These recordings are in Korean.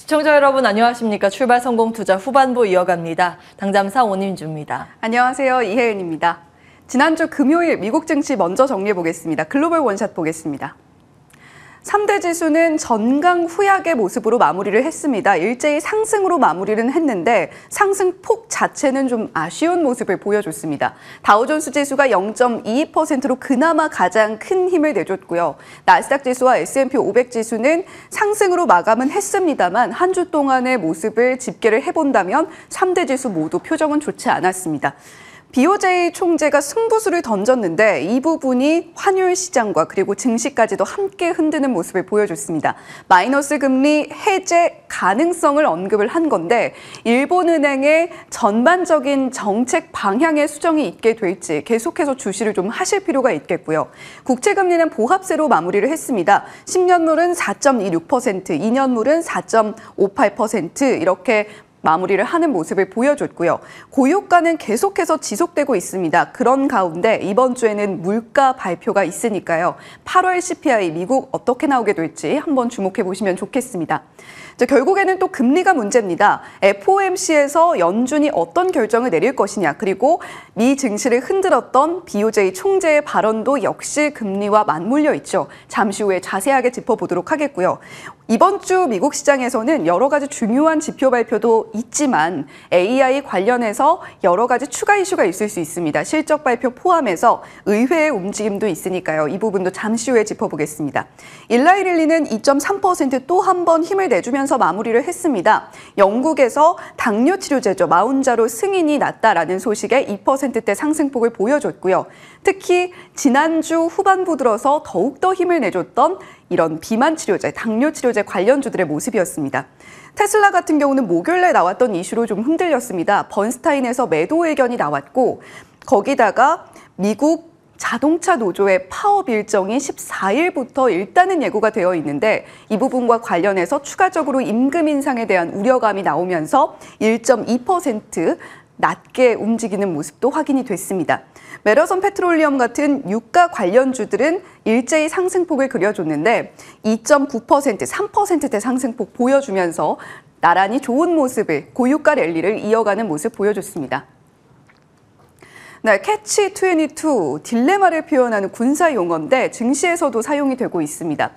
시청자 여러분 안녕하십니까? 출발 성공 투자 후반부 이어갑니다. 당잠사 오님주입니다. 안녕하세요. 이혜은입니다. 지난주 금요일 미국 증시 먼저 정리해 보겠습니다. 글로벌 원샷 보겠습니다. 3대 지수는 전강후약의 모습으로 마무리를 했습니다. 일제히 상승으로 마무리는 했는데 상승폭 자체는 좀 아쉬운 모습을 보여줬습니다. 다우존스 지수가 0.22%로 그나마 가장 큰 힘을 내줬고요. 나스닥 지수와 S&P 500 지수는 상승으로 마감은 했습니다만 한 주 동안의 모습을 집계를 해본다면 3대 지수 모두 표정은 좋지 않았습니다. BOJ 총재가 승부수를 던졌는데 이 부분이 환율 시장과 그리고 증시까지도 함께 흔드는 모습을 보여줬습니다. 마이너스 금리 해제 가능성을 언급을 한 건데 일본은행의 전반적인 정책 방향의 수정이 있게 될지 계속해서 주시를 좀 하실 필요가 있겠고요. 국채금리는 보합세로 마무리를 했습니다. 10년물은 4.26%, 2년물은 4.58% 이렇게 마무리를 하는 모습을 보여줬고요. 고유가는 계속해서 지속되고 있습니다. 그런 가운데 이번 주에는 물가 발표가 있으니까요. 8월 CPI 미국 어떻게 나오게 될지 한번 주목해 보시면 좋겠습니다. 결국에는 또 금리가 문제입니다. FOMC에서 연준이 어떤 결정을 내릴 것이냐, 그리고 미 증시를 흔들었던 BOJ 총재의 발언도 역시 금리와 맞물려 있죠. 잠시 후에 자세하게 짚어보도록 하겠고요. 이번 주 미국 시장에서는 여러 가지 중요한 지표 발표도 있지만 AI 관련해서 여러 가지 추가 이슈가 있을 수 있습니다. 실적 발표 포함해서 의회의 움직임도 있으니까요. 이 부분도 잠시 후에 짚어보겠습니다. 일라이릴리는 2.3% 또 한 번 힘을 내주면서 마무리를 했습니다. 영국에서 당뇨 치료제죠. 마운자로 승인이 났다라는 소식에 2%대 상승폭을 보여줬고요. 특히 지난주 후반부 들어서 더욱더 힘을 내줬던 이런 비만 치료제, 당뇨 치료제 관련주들의 모습이었습니다. 테슬라 같은 경우는 목요일에 나왔던 이슈로 좀 흔들렸습니다. 번스타인에서 매도 의견이 나왔고 거기다가 미국 자동차 노조의 파업 일정이 14일부터 일단은 예고가 되어 있는데 이 부분과 관련해서 추가적으로 임금 인상에 대한 우려감이 나오면서 1.2% 낮게 움직이는 모습도 확인이 됐습니다. 메러선 페트롤리엄 같은 유가 관련주들은 일제히 상승폭을 그려줬는데 2.9%, 3%대 상승폭 보여주면서 나란히 좋은 모습을, 고유가 랠리를 이어가는 모습 보여줬습니다. 네, 캐치 22, 딜레마를 표현하는 군사 용어인데 증시에서도 사용이 되고 있습니다.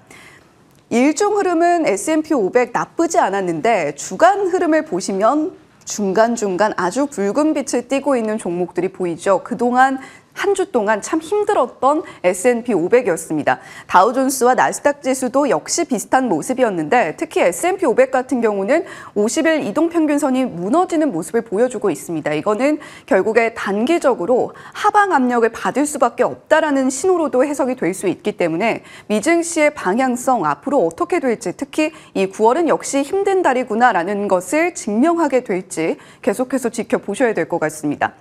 일중 흐름은 S&P 500 나쁘지 않았는데 주간 흐름을 보시면 중간중간 아주 붉은 빛을 띠고 있는 종목들이 보이죠. 그동안 한 주 동안 참 힘들었던 S&P 500이었습니다. 다우존스와 나스닥 지수도 역시 비슷한 모습이었는데 특히 S&P 500 같은 경우는 50일 이동평균선이 무너지는 모습을 보여주고 있습니다. 이거는 결국에 단기적으로 하방 압력을 받을 수밖에 없다라는 신호로도 해석이 될 수 있기 때문에 미증시의 방향성 앞으로 어떻게 될지, 특히 이 9월은 역시 힘든 달이구나라는 것을 증명하게 될지 계속해서 지켜보셔야 될 것 같습니다.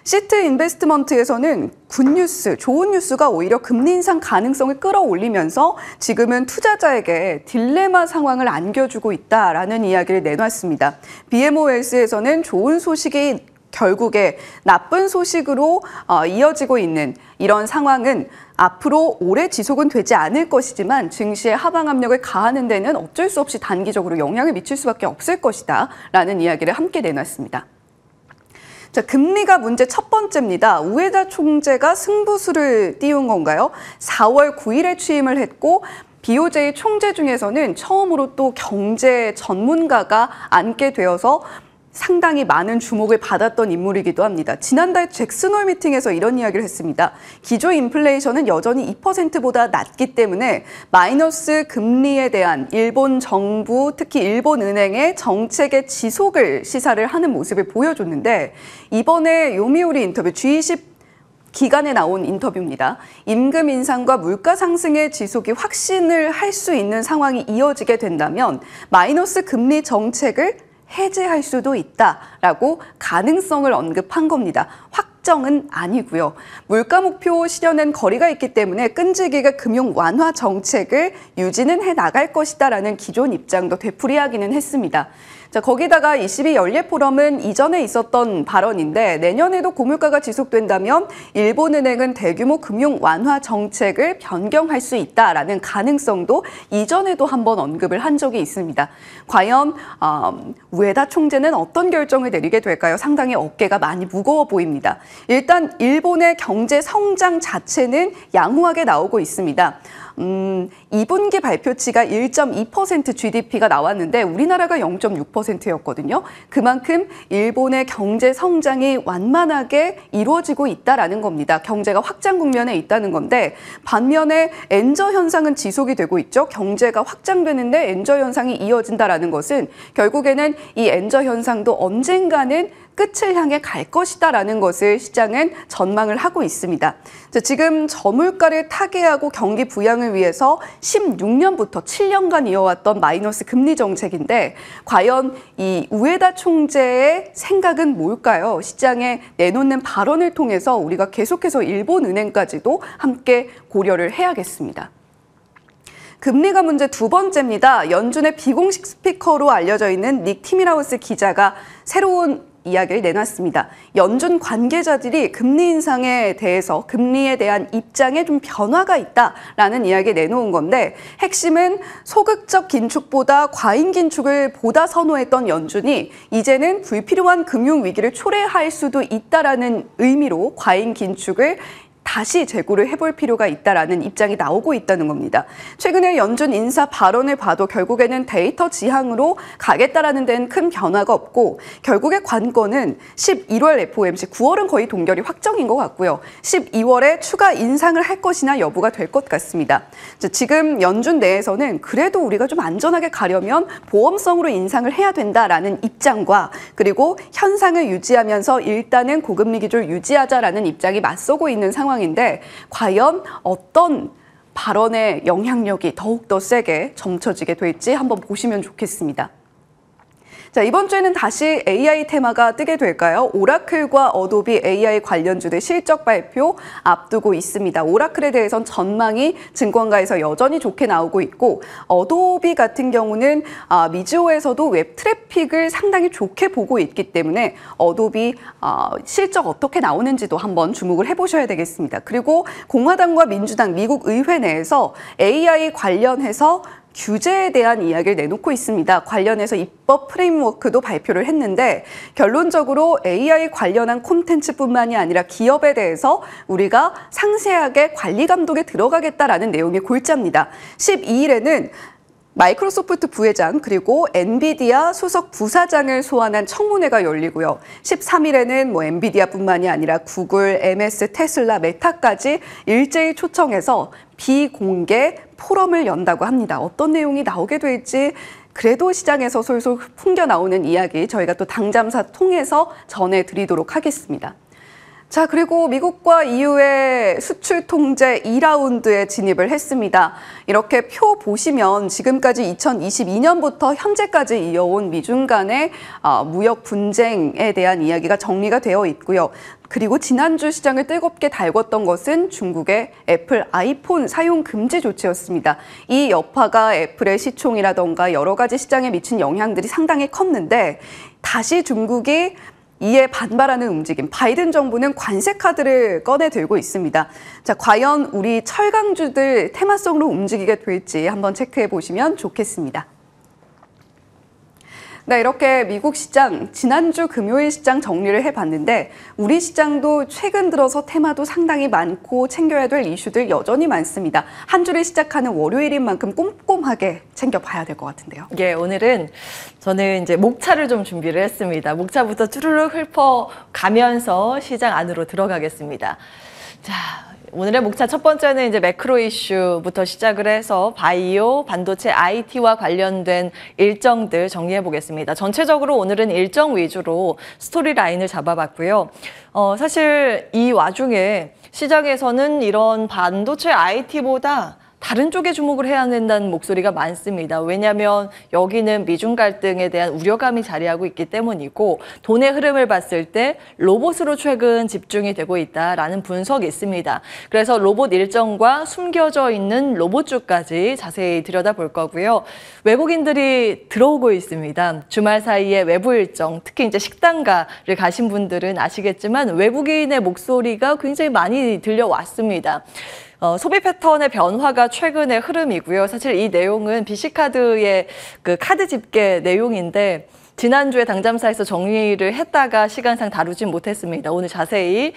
시트 인베스트먼트에서는 굿뉴스, 좋은 뉴스가 오히려 금리 인상 가능성을 끌어올리면서 지금은 투자자에게 딜레마 상황을 안겨주고 있다라는 이야기를 내놨습니다. BMOLS에서는 좋은 소식이 결국에 나쁜 소식으로 이어지고 있는 이런 상황은 앞으로 오래 지속은 되지 않을 것이지만 증시의 하방 압력을 가하는 데는 어쩔 수 없이 단기적으로 영향을 미칠 수밖에 없을 것이다 라는 이야기를 함께 내놨습니다. 자, 금리가 문제 첫 번째입니다. 우에다 총재가 승부수를 띄운 건가요? 4월 9일에 취임을 했고 BOJ 총재 중에서는 처음으로 또 경제 전문가가 앉게 되어서 상당히 많은 주목을 받았던 인물이기도 합니다. 지난달 잭슨홀 미팅에서 이런 이야기를 했습니다. 기조 인플레이션은 여전히 2%보다 낮기 때문에 마이너스 금리에 대한 일본 정부, 특히 일본 은행의 정책의 지속을 시사를 하는 모습을 보여줬는데 이번에 요미우리 인터뷰 G20 기간에 나온 인터뷰입니다. 임금 인상과 물가 상승의 지속이 확신을 할 수 있는 상황이 이어지게 된다면 마이너스 금리 정책을 해제할 수도 있다라고 가능성을 언급한 겁니다. 확 확정은 아니고요. 물가 목표 실현은 거리가 있기 때문에 끈질기게 금융 완화 정책을 유지는 해 나갈 것이다라는 기존 입장도 되풀이하기는 했습니다. 자, 거기다가 22 연례포럼은 이전에 있었던 발언인데 내년에도 고물가가 지속된다면 일본은행은 대규모 금융 완화 정책을 변경할 수 있다라는 가능성도 이전에도 한번 언급을 한 적이 있습니다. 과연 우에다 총재는 어떤 결정을 내리게 될까요? 상당히 어깨가 많이 무거워 보입니다. 일단 일본의 경제 성장 자체는 양호하게 나오고 있습니다. 2분기 발표치가 1.2% GDP가 나왔는데 우리나라가 0.6%였거든요. 그만큼 일본의 경제 성장이 완만하게 이루어지고 있다라는 겁니다. 경제가 확장 국면에 있다는 건데 반면에 엔저 현상은 지속이 되고 있죠. 경제가 확장되는데 엔저 현상이 이어진다라는 것은 결국에는 이 엔저 현상도 언젠가는 끝을 향해 갈 것이다라는 것을 시장은 전망을 하고 있습니다. 지금 저물가를 타개하고 경기 부양을 위해서 16년부터 7년간 이어왔던 마이너스 금리 정책인데 과연 이 우에다 총재의 생각은 뭘까요? 시장에 내놓는 발언을 통해서 우리가 계속해서 일본은행까지도 함께 고려를 해야겠습니다. 금리가 문제 두 번째입니다. 연준의 비공식 스피커로 알려져 있는 닉 티밀하우스 기자가 새로운 이야기를 내놨습니다. 연준 관계자들이 금리 인상에 대해서 금리에 대한 입장에 좀 변화가 있다라는 이야기를 내놓은 건데 핵심은 소극적 긴축보다 과잉 긴축을 보다 선호했던 연준이 이제는 불필요한 금융 위기를 초래할 수도 있다라는 의미로 과잉 긴축을 다시 재고를 해볼 필요가 있다라는 입장이 나오고 있다는 겁니다. 최근에 연준 인사 발언을 봐도 결국에는 데이터 지향으로 가겠다라는 데는 큰 변화가 없고 결국의 관건은 11월 FOMC, 9월은 거의 동결이 확정인 것 같고요. 12월에 추가 인상을 할 것이냐 여부가 될 것 같습니다. 지금 연준 내에서는 그래도 우리가 좀 안전하게 가려면 보험성으로 인상을 해야 된다라는 입장과 그리고 현상을 유지하면서 일단은 고금리 기조를 유지하자라는 입장이 맞서고 있는 상황인데 과연 어떤 발언의 영향력이 더욱더 세게 점쳐지게 될지 한번 보시면 좋겠습니다. 자, 이번 주에는 다시 AI 테마가 뜨게 될까요? 오라클과 어도비 AI 관련주들 실적 발표 앞두고 있습니다. 오라클에 대해선 전망이 증권가에서 여전히 좋게 나오고 있고 어도비 같은 경우는 미즈오에서도 웹 트래픽을 상당히 좋게 보고 있기 때문에 어도비 실적 어떻게 나오는지도 한번 주목을 해보셔야 되겠습니다. 그리고 공화당과 민주당, 미국 의회 내에서 AI 관련해서 규제에 대한 이야기를 내놓고 있습니다. 관련해서 입법 프레임워크도 발표를 했는데 결론적으로 AI 관련한 콘텐츠뿐만이 아니라 기업에 대해서 우리가 상세하게 관리 감독에 들어가겠다라는 내용이 골자입니다. 12일에는 마이크로소프트 부회장 그리고 엔비디아 수석 부사장을 소환한 청문회가 열리고요. 13일에는 엔비디아뿐만이 아니라 구글, MS, 테슬라, 메타까지 일제히 초청해서 비공개 포럼을 연다고 합니다. 어떤 내용이 나오게 될지 그래도 시장에서 솔솔 풍겨 나오는 이야기 저희가 또 당잠사 통해서 전해드리도록 하겠습니다. 자, 그리고 미국과 EU의 수출 통제 2라운드에 진입을 했습니다. 이렇게 표 보시면 지금까지 2022년부터 현재까지 이어온 미중 간의 무역 분쟁에 대한 이야기가 정리가 되어 있고요. 그리고 지난주 시장을 뜨겁게 달궜던 것은 중국의 애플 아이폰 사용 금지 조치였습니다. 이 여파가 애플의 시총이라던가 여러 가지 시장에 미친 영향들이 상당히 컸는데 다시 중국이 이에 반발하는 움직임, 바이든 정부는 관세 카드를 꺼내 들고 있습니다. 자, 과연 우리 철강주들 테마성으로 움직이게 될지 한번 체크해 보시면 좋겠습니다. 네, 이렇게 미국 시장, 지난주 금요일 시장 정리를 해봤는데 우리 시장도 최근 들어서 테마도 상당히 많고 챙겨야 될 이슈들 여전히 많습니다. 한 주를 시작하는 월요일인 만큼 꼼꼼하게 챙겨봐야 될 것 같은데요. 예, 오늘은 저는 이제 목차를 좀 준비를 했습니다. 목차부터 쭈르륵 훑어가면서 시장 안으로 들어가겠습니다. 자, 오늘의 목차 첫 번째는 이제 매크로 이슈부터 시작을 해서 바이오, 반도체, IT와 관련된 일정들 정리해 보겠습니다. 전체적으로 오늘은 일정 위주로 스토리 라인을 잡아봤고요. 사실 이 와중에 시장에서는 이런 반도체 IT보다 다른 쪽에 주목을 해야 된다는 목소리가 많습니다. 왜냐하면 여기는 미중 갈등에 대한 우려감이 자리하고 있기 때문이고 돈의 흐름을 봤을 때 로봇으로 최근 집중이 되고 있다라는 분석이 있습니다. 그래서 로봇 일정과 숨겨져 있는 로봇주까지 자세히 들여다볼 거고요. 외국인들이 들어오고 있습니다. 주말 사이에 외부 일정, 특히 이제 식당가를 가신 분들은 아시겠지만 외국인의 목소리가 굉장히 많이 들려왔습니다. 소비 패턴의 변화가 최근의 흐름이고요. 사실 이 내용은 BC카드의 그 카드 집계 내용인데 지난주에 당잠사에서 정리를 했다가 시간상 다루진 못했습니다. 오늘 자세히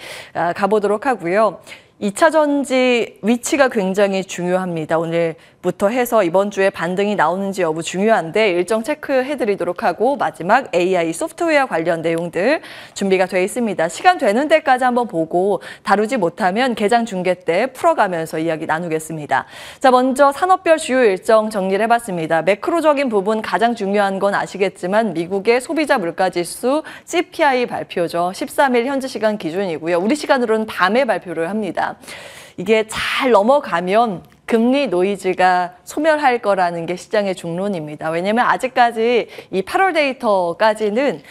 가보도록 하고요. 2차 전지 위치가 굉장히 중요합니다. 오늘부터 해서 이번 주에 반등이 나오는지 여부 중요한데 일정 체크해드리도록 하고 마지막 AI 소프트웨어 관련 내용들 준비가 돼 있습니다. 시간 되는 데까지 한번 보고 다루지 못하면 개장 중계 때 풀어가면서 이야기 나누겠습니다. 자, 먼저 산업별 주요 일정 정리를 해봤습니다. 매크로적인 부분 가장 중요한 건 아시겠지만 미국의 소비자 물가지수 CPI 발표죠. 13일 현지 시간 기준이고요. 우리 시간으로는 밤에 발표를 합니다. 이게 잘 넘어가면 금리 노이즈가 소멸할 거라는 게 시장의 중론입니다. 왜냐하면 아직까지 이 8월 데이터까지는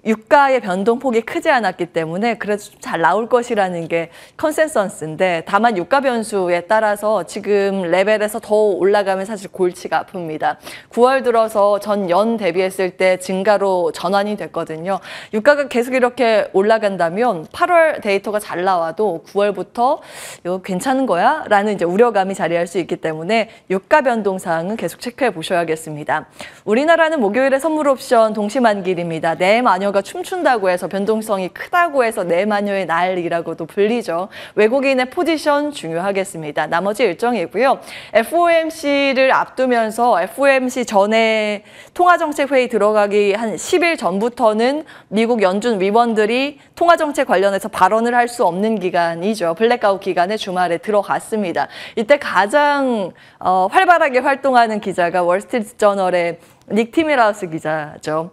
유가의 변동폭이 크지 않았기 때문에 그래도 좀 잘 나올 것이라는 게 컨센서스인데 다만 유가 변수에 따라서 지금 레벨에서 더 올라가면 사실 골치가 아픕니다. 9월 들어서 전연 대비했을 때 증가로 전환이 됐거든요. 유가가 계속 이렇게 올라간다면 8월 데이터가 잘 나와도 9월부터 이거 괜찮은 거야? 라는 이제 우려감이 자리할 수 있기 때문에 유가 변동 사항은 계속 체크해 보셔야겠습니다. 우리나라는 목요일에 선물 옵션 동시만길입니다. 내 마녀가 춤춘다고 해서 변동성이 크다고 해서 내 마녀의 날이라고도 불리죠. 외국인의 포지션 중요하겠습니다. 나머지 일정이고요. FOMC를 앞두면서 FOMC 전에 통화정책회의 들어가기 한 10일 전부터는 미국 연준 위원들이 통화정책 관련해서 발언을 할 수 없는 기간이죠. 블랙아웃 기간에 주말에 들어갔습니다. 이때 가장 활발하게 활동하는 기자가 월스트리트저널의 닉 티밀하우스 기자죠.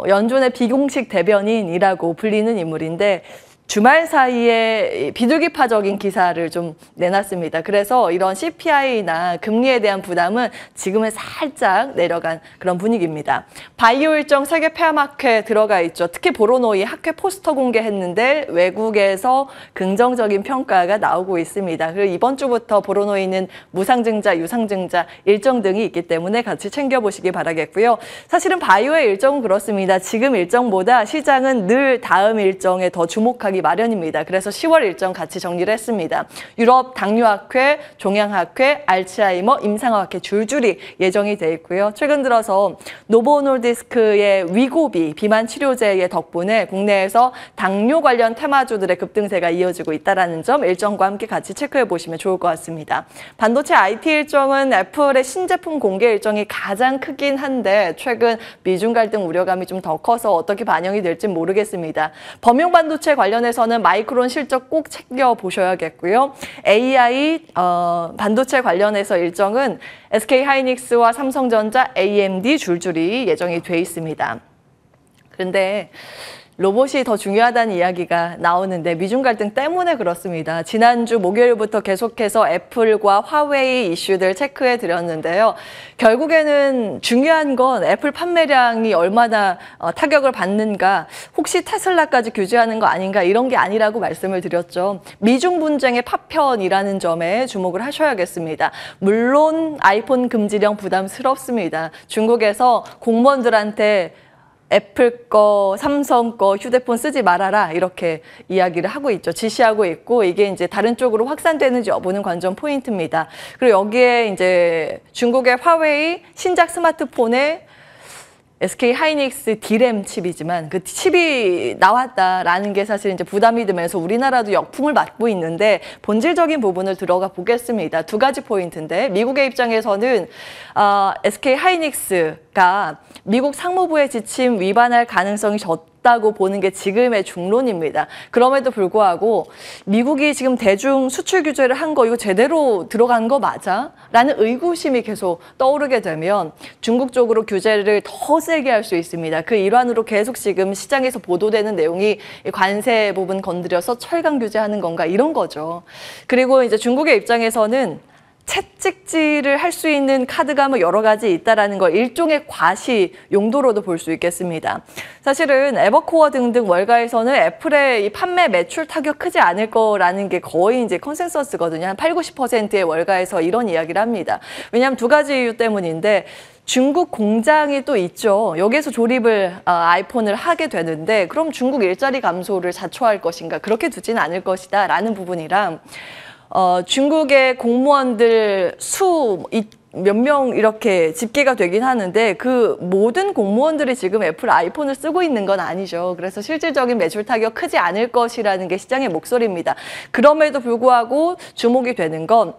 연준의 비공식 대변인이라고 불리는 인물인데 주말 사이에 비둘기파적인 기사를 좀 내놨습니다. 그래서 이런 CPI나 금리에 대한 부담은 지금은 살짝 내려간 그런 분위기입니다. 바이오 일정 세계 폐암학회 들어가 있죠. 특히 보로노이 학회 포스터 공개했는데 외국에서 긍정적인 평가가 나오고 있습니다. 그리고 이번 주부터 보로노이는 무상증자, 유상증자 일정 등이 있기 때문에 같이 챙겨보시기 바라겠고요. 사실은 바이오의 일정은 그렇습니다. 지금 일정보다 시장은 늘 다음 일정에 더 주목하기 마련입니다. 그래서 10월 일정 같이 정리를 했습니다. 유럽 당뇨학회, 종양학회, 알츠하이머, 임상학회 줄줄이 예정이 돼 있고요. 최근 들어서 노보노디스크의 위고비 비만 치료제의 덕분에 국내에서 당뇨 관련 테마주들의 급등세가 이어지고 있다는 점 일정과 함께 같이 체크해 보시면 좋을 것 같습니다. 반도체 IT 일정은 애플의 신제품 공개 일정이 가장 크긴 한데 최근 미중 갈등 우려감이 좀 더 커서 어떻게 반영이 될지 모르겠습니다. 범용 반도체 관련해서는 마이크론 실적 꼭 챙겨보셔야겠고요. AI 반도체 관련해서 일정은 SK하이닉스와 삼성전자, AMD 줄줄이 예정이 돼 있습니다. 그런데 로봇이 더 중요하다는 이야기가 나오는데 미중 갈등 때문에 그렇습니다. 지난주 목요일부터 계속해서 애플과 화웨이 이슈들 체크해 드렸는데요. 결국에는 중요한 건 애플 판매량이 얼마나 타격을 받는가, 혹시 테슬라까지 규제하는 거 아닌가 이런 게 아니라고 말씀을 드렸죠. 미중 분쟁의 파편이라는 점에 주목을 하셔야겠습니다. 물론 아이폰 금지령 부담스럽습니다. 중국에서 공무원들한테 애플 거, 삼성 거 휴대폰 쓰지 말아라 이렇게 이야기를 하고 있죠. 지시하고 있고 이게 이제 다른 쪽으로 확산되는지 여부는 관전 포인트입니다. 그리고 여기에 이제 중국의 화웨이 신작 스마트폰에 SK하이닉스 D램 칩이지만 그 칩이 나왔다라는 게 사실 이제 부담이 되면서 우리나라도 역풍을 맞고 있는데 본질적인 부분을 들어가 보겠습니다. 두 가지 포인트인데 미국의 입장에서는 SK하이닉스가 미국 상무부의 지침 위반할 가능성이 적다고 보는 게 지금의 중론입니다. 그럼에도 불구하고 미국이 지금 대중 수출 규제를 한 거 이거 제대로 들어간 거 맞아? 라는 의구심이 계속 떠오르게 되면 중국 쪽으로 규제를 더 세게 할 수 있습니다. 그 일환으로 계속 지금 시장에서 보도되는 내용이 관세 부분 건드려서 철강 규제하는 건가 이런 거죠. 그리고 이제 중국의 입장에서는 채찍질을 할 수 있는 카드가 뭐 여러 가지 있다라는 걸 일종의 과시 용도로도 볼 수 있겠습니다. 사실은 에버코어 등등 월가에서는 애플의 이 판매 매출 타격 크지 않을 거라는 게 거의 이제 컨센서스거든요. 한 80~90%의 월가에서 이런 이야기를 합니다. 왜냐하면 두 가지 이유 때문인데 중국 공장이 또 있죠. 여기에서 조립을 아이폰을 하게 되는데 그럼 중국 일자리 감소를 자초할 것인가? 그렇게 두지는 않을 것이다 라는 부분이랑 중국의 공무원들 수 몇 명 이렇게 집계가 되긴 하는데 그 모든 공무원들이 지금 애플 아이폰을 쓰고 있는 건 아니죠. 그래서 실질적인 매출 타격 크지 않을 것이라는 게 시장의 목소리입니다. 그럼에도 불구하고 주목이 되는 건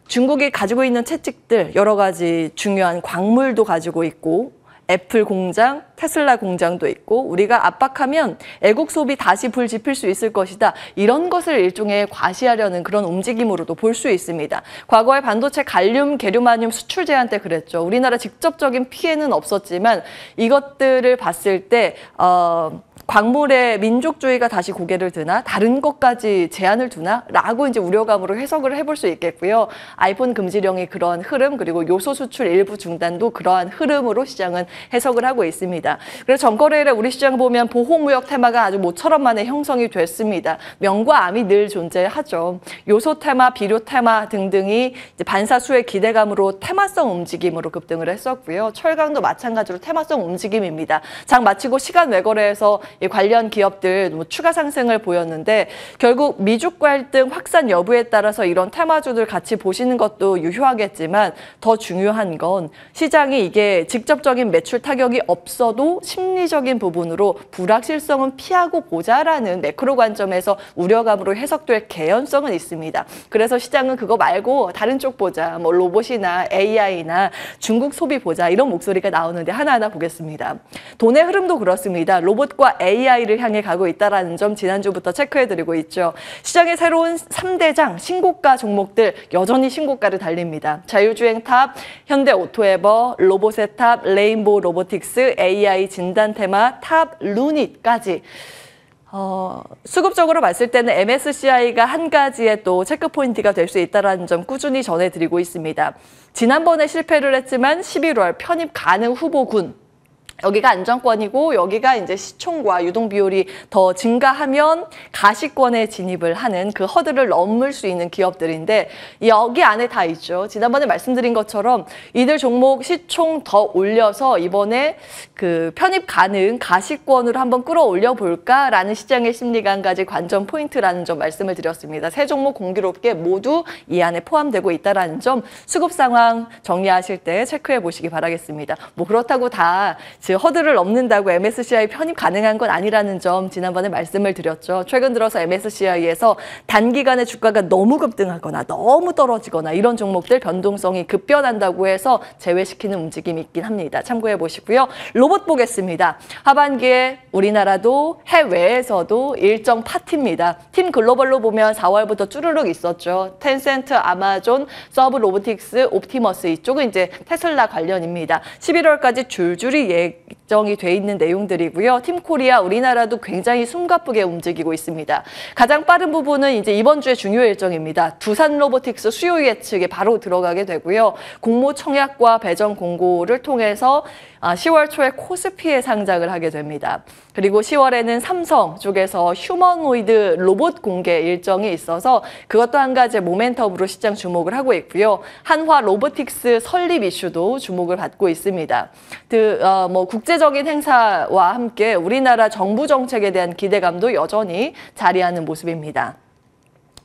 중국이 가지고 있는 채찍들 여러 가지 중요한 광물도 가지고 있고 애플 공장, 테슬라 공장도 있고 우리가 압박하면 애국 소비 다시 불 지필 수 있을 것이다. 이런 것을 일종의 과시하려는 그런 움직임으로도 볼 수 있습니다. 과거에 반도체 갈륨, 게르마늄 수출 제한 때 그랬죠. 우리나라 직접적인 피해는 없었지만 이것들을 봤을 때 광물의 민족주의가 다시 고개를 드나 다른 것까지 제한을 두나 라고 이제 우려감으로 해석을 해볼 수 있겠고요. 아이폰 금지령의 그런 흐름 그리고 요소 수출 일부 중단도 그러한 흐름으로 시장은 해석을 하고 있습니다. 그래서 전거래일에 우리 시장 보면 보호무역 테마가 아주 모처럼 만에 형성이 됐습니다. 명과 암이 늘 존재하죠. 요소 테마, 비료 테마 등등이 이제 반사수의 기대감으로 테마성 움직임으로 급등을 했었고요. 철강도 마찬가지로 테마성 움직임입니다. 장 마치고 시간 외거래에서 이 관련 기업들 추가 상승을 보였는데 결국 미중 갈등 확산 여부에 따라서 이런 테마주들 같이 보시는 것도 유효하겠지만 더 중요한 건 시장이 이게 직접적인 매출 타격이 없어도 심리적인 부분으로 불확실성은 피하고 보자라는 매크로 관점에서 우려감으로 해석될 개연성은 있습니다. 그래서 시장은 그거 말고 다른 쪽 보자. 뭐 로봇이나 AI나 중국 소비 보자. 이런 목소리가 나오는데 하나하나 보겠습니다. 돈의 흐름도 그렇습니다. 로봇과 AI를 향해 가고 있다는 점 지난주부터 체크해드리고 있죠. 시장의 새로운 3대장 신고가 종목들 여전히 신고가를 달립니다. 자율주행 탑, 현대오토에버, 로봇의 탑, 레인보우 로보틱스, AI 진단 테마, 탑, 루닛까지 수급적으로 봤을 때는 MSCI가 한 가지의 또 체크 포인트가 될 수 있다는 점 꾸준히 전해드리고 있습니다. 지난번에 실패를 했지만 11월 편입 가능 후보군 여기가 안정권이고 여기가 이제 시총과 유동 비율이 더 증가하면 가시권에 진입을 하는 그 허들을 넘을 수 있는 기업들인데 여기 안에 다 있죠. 지난번에 말씀드린 것처럼 이들 종목 시총 더 올려서 이번에 그 편입 가능 가시권으로 한번 끌어올려 볼까라는 시장의 심리가 한 가지 관전 포인트라는 점 말씀을 드렸습니다. 세 종목 공교롭게 모두 이 안에 포함되고 있다는 점 수급 상황 정리하실 때 체크해 보시기 바라겠습니다. 뭐 그렇다고 다 허들을 넘는다고 MSCI 편입 가능한 건 아니라는 점 지난번에 말씀을 드렸죠. 최근 들어서 MSCI에서 단기간에 주가가 너무 급등하거나 너무 떨어지거나 이런 종목들 변동성이 급변한다고 해서 제외시키는 움직임이 있긴 합니다. 참고해 보시고요. 로봇 보겠습니다. 하반기에 우리나라도 해외에서도 일정 파티입니다. 팀 글로벌로 보면 4월부터 쭈르륵 있었죠. 텐센트, 아마존, 서브 로보틱스, 옵티머스 이쪽은 이제 테슬라 관련입니다. 11월까지 줄줄이 예정이 돼 있는 내용들이고요. 팀 코리아 우리나라도 굉장히 숨가쁘게 움직이고 있습니다. 가장 빠른 부분은 이제 이번 주에 중요 일정입니다. 두산 로보틱스 수요 예측에 바로 들어가게 되고요. 공모 청약과 배정 공고를 통해서 10월 초에 코스피에 상장을 하게 됩니다. 그리고 10월에는 삼성 쪽에서 휴머노이드 로봇 공개 일정이 있어서 그것도 한 가지 모멘텀으로 시장 주목을 하고 있고요. 한화 로보틱스 설립 이슈도 주목을 받고 있습니다. 국제적인 행사와 함께 우리나라 정부 정책에 대한 기대감도 여전히 자리하는 모습입니다.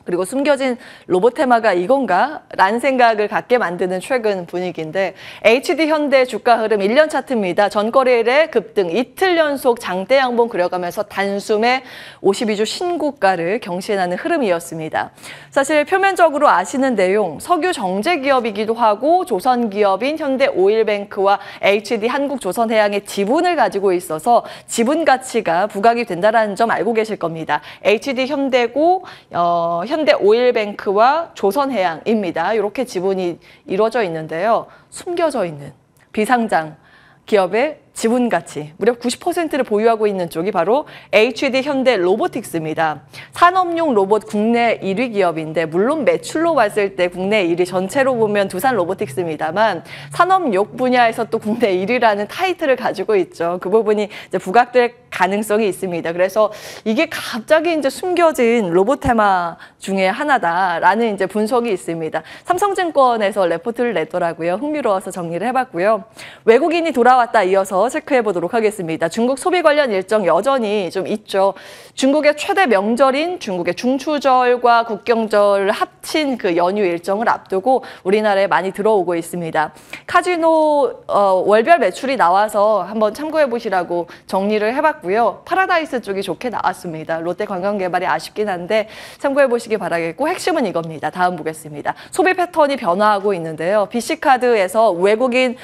그리고 숨겨진 로봇 테마가 이건가? 라는 생각을 갖게 만드는 최근 분위기인데 HD 현대 주가 흐름 1년 차트입니다. 전거래일에 급등 이틀 연속 장대 양봉 그려가면서 단숨에 52주 신고가를 경신하는 흐름이었습니다. 사실 표면적으로 아시는 내용 석유 정제 기업이기도 하고 조선 기업인 현대오일뱅크와 HD 한국조선해양의 지분을 가지고 있어서 지분 가치가 부각이 된다는 점 알고 계실 겁니다. HD 현대고 현대오일뱅크와 조선해양입니다. 이렇게 지분이 이루어져 있는데요. 숨겨져 있는 비상장 기업의 지분 가치 무려 90%를 보유하고 있는 쪽이 바로 HD 현대 로보틱스입니다. 산업용 로봇 국내 1위 기업인데 물론 매출로 봤을 때 국내 1위 전체로 보면 두산 로보틱스입니다만 산업용 분야에서 또 국내 1위라는 타이틀을 가지고 있죠. 그 부분이 이제 부각될 가능성이 있습니다. 그래서 이게 갑자기 이제 숨겨진 로봇 테마 중에 하나다라는 이제 분석이 있습니다. 삼성증권에서 레포트를 냈더라고요. 흥미로워서 정리를 해봤고요. 외국인이 돌아왔다 이어서 체크해 보도록 하겠습니다. 중국 소비 관련 일정 여전히 좀 있죠. 중국의 최대 명절인 중국의 중추절과 국경절을 합친 그 연휴 일정을 앞두고 우리나라에 많이 들어오고 있습니다. 카지노 월별 매출이 나와서 한번 참고해 보시라고 정리를 해봤고요. 파라다이스 쪽이 좋게 나왔습니다. 롯데 관광개발이 아쉽긴 한데 참고해 보시기 바라겠고 핵심은 이겁니다. 다음 보겠습니다. 소비 패턴이 변화하고 있는데요. BC카드에서 외국인의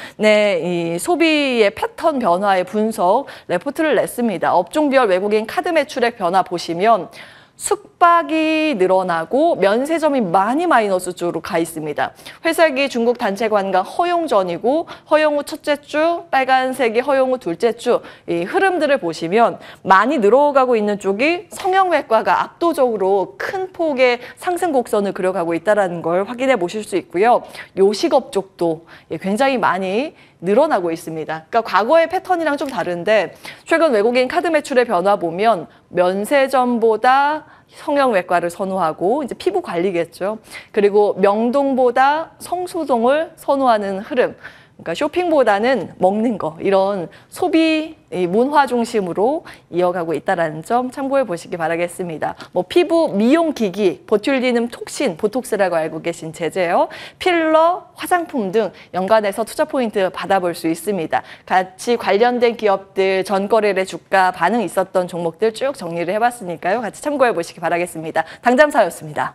이 소비의 패턴 변화의 분석 레포트를 냈습니다. 업종별 외국인 카드 매출액 변화 보시면 숙박이 늘어나고 면세점이 많이 마이너스 쪽으로 가 있습니다. 회색이 중국 단체 관광 허용 전이고 허용 후 첫째 주, 빨간색이 허용 후 둘째 주 이 흐름들을 보시면 많이 늘어가고 있는 쪽이 성형외과가 압도적으로 큰 폭의 상승 곡선을 그려가고 있다는 걸 확인해 보실 수 있고요. 요식업 쪽도 굉장히 많이 늘어나고 있습니다. 그러니까 과거의 패턴이랑 좀 다른데 최근 외국인 카드 매출의 변화 보면 면세점보다 성형외과를 선호하고 이제 피부 관리겠죠. 그리고 명동보다 성수동을 선호하는 흐름. 그러니까 쇼핑보다는 먹는 거 이런 소비 문화 중심으로 이어가고 있다는 점 참고해 보시기 바라겠습니다. 뭐 피부 미용 기기, 보툴리눔 톡신, 보톡스라고 알고 계신 제제요, 필러, 화장품 등 연관해서 투자 포인트 받아볼 수 있습니다. 같이 관련된 기업들 전거래일의 주가 반응 있었던 종목들 쭉 정리를 해봤으니까요. 같이 참고해 보시기 바라겠습니다. 당잠사였습니다.